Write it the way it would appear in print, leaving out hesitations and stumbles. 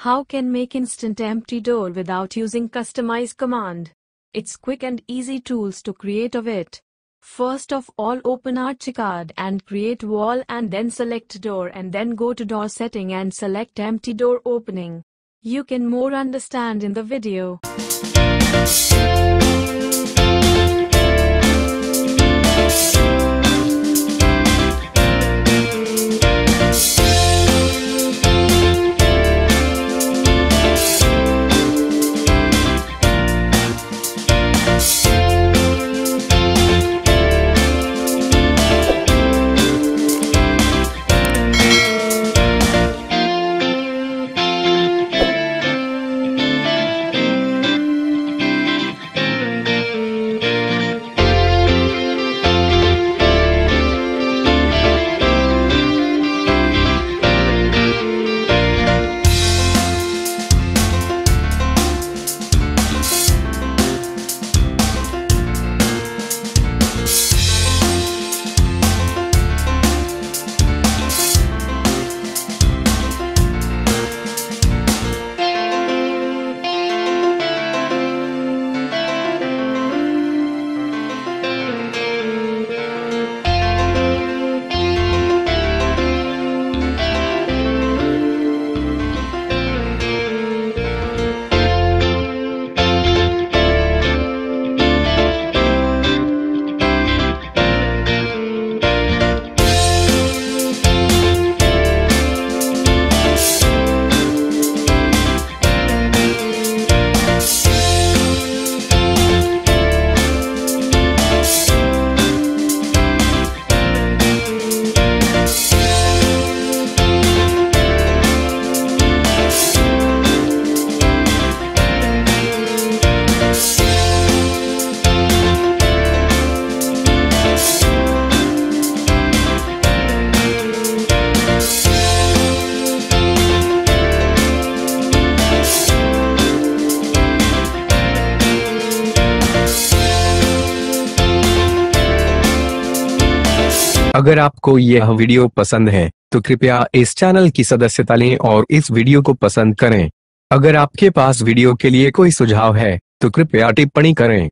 How can make instant empty door without using customize command? It's quick and easy tools to create of it. First of all, open Archicad and create wall and then select door and then go to door setting and select empty door opening. You can more understand in the video. अगर आपको यह video पसंद है तो कृपया इस channel की सदस्यता लें और इस वीडियो को पसंद करें। अगर आपके पास वीडियो के लिए कोई सुझाव है तो कृपया टिप्पणी करें।